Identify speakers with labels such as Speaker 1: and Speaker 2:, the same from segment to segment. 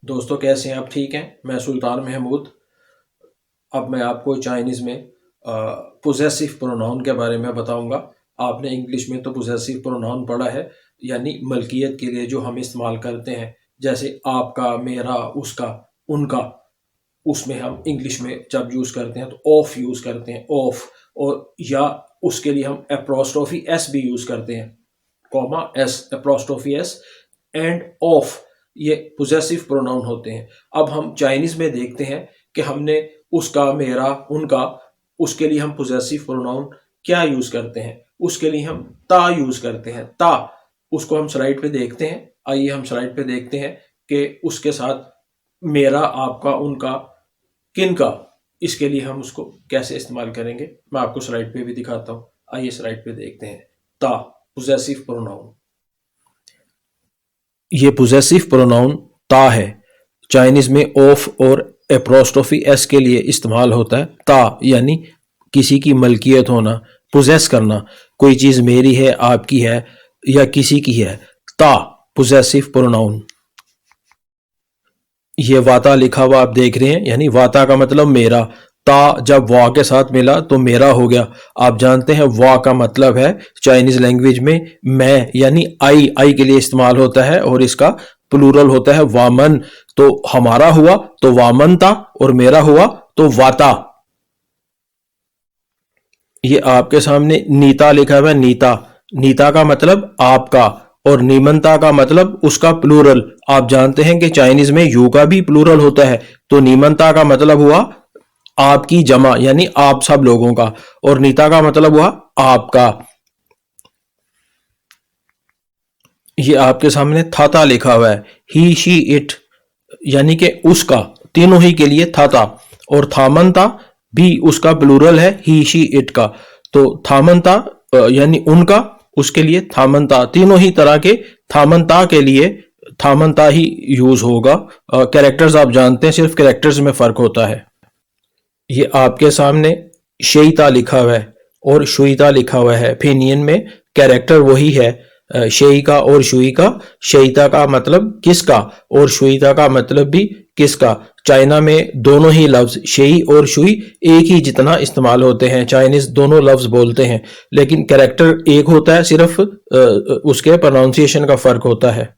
Speaker 1: दोस्तों कैसे हैं आप? ठीक हैं? मैं सुल्तान महमूद। अब मैं आपको चाइनीज़ में पोजेसिव प्रोनाउन के बारे में बताऊंगा। आपने इंग्लिश में तो पोजेसिव प्रोनाउन पढ़ा है, यानी मलकियत के लिए जो हम इस्तेमाल करते हैं, जैसे आपका, मेरा, उसका, उनका। उसमें हम इंग्लिश में जब यूज़ करते हैं तो ऑफ यूज़ करते हैं, ऑफ। और या उसके लिए हम एप्रोस्ट्रोफी एस भी यूज़ करते हैं, comma S, apostrophe S and of. ये पोजेसिव प्रोनाउन होते हैं। अब हम चाइनीज़ में देखते हैं कि हमने उसका, मेरा, उनका, उसके लिए हम पोजेसिव प्रोनाउन क्या यूज़ करते हैं। उसके लिए हम ता यूज़ करते हैं, ता। उसको हम स्लाइड पे देखते हैं। आइए हम स्लाइड पे देखते हैं कि उसके साथ मेरा, आपका, उनका, किनका, इसके लिए हम उसको कैसे इस्तेमाल करेंगे। मैं आपको स्लाइड पे भी दिखाता हूँ। आइए स्लाइड पे देखते हैं। ता, पोजेसिव प्रोनाउन। ये पोजेसिव प्रोनाउन ता है। चाइनीज़ में ऑफ और एप्रोस्ट्रोफी एस के लिए इस्तेमाल होता है। ता यानी किसी की मलकियत होना, पोजेस करना। कोई चीज़ मेरी है, आपकी है या किसी की है। ता, पोजेसिव प्रोनाउन। ये वाता लिखा हुआ आप देख रहे हैं, यानी वाता का मतलब मेरा। ता जब वा के साथ मिला तो मेरा हो गया। आप जानते हैं वा का मतलब है चाइनीज लैंग्वेज में मैं, यानी आई। आई के लिए इस्तेमाल होता है और इसका प्लूरल होता है वामन। तो हमारा हुआ तो वामन था और मेरा हुआ तो वाता। ये आपके सामने नीता लिखा हुआ है, नीता। नीता का मतलब आपका और नीमंता का मतलब उसका प्लूरल। आप जानते हैं कि चाइनीज में यू का भी प्लूरल होता है, तो नीमंता का मतलब हुआ आपकी जमा, यानी आप सब लोगों का, और नीता का मतलब हुआ आपका। ये आपके सामने थाता लिखा हुआ है, ही, शी, इट, यानी कि उसका। तीनों ही के लिए थाता। और थामनता भी उसका प्लूरल है ही, शी, इट का। तो थामनता यानी उनका, उसके लिए थामनता। तीनों ही तरह के थामनता के लिए थामनता ही यूज होगा। कैरेक्टर्स आप जानते हैं, सिर्फ कैरेक्टर्स में फर्क होता है। ये आपके सामने शेईता लिखा हुआ है और शुईता लिखा हुआ है। फिनियन में कैरेक्टर वही है, शेई का और शुई का। शेईता का मतलब किसका और शुईता का मतलब भी किसका। चाइना में दोनों ही लफ्ज शेई और शुई एक ही जितना इस्तेमाल होते हैं। चाइनीज दोनों लफ्ज बोलते हैं, लेकिन कैरेक्टर एक होता है, सिर्फ उसके प्रोनाउंसिएशन का फर्क होता है।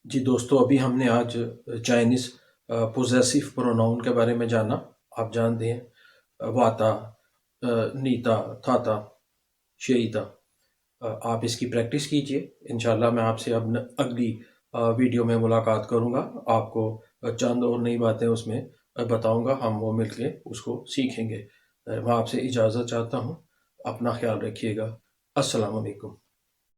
Speaker 1: जी दोस्तों, अभी हमने आज चाइनीज पोजेसिव प्रोनाउन के बारे में जाना। आप जानते हैं वाता, नीता, थाता, शेईता। आप इसकी प्रैक्टिस कीजिए। इंशाल्लाह मैं आपसे अब अगली वीडियो में मुलाकात करूंगा। आपको चंद और नई बातें उसमें बताऊंगा। हम वो मिलके उसको सीखेंगे। मैं आपसे इजाज़त चाहता हूं। अपना ख्याल रखिएगा। अस्सलाम वालेकुम।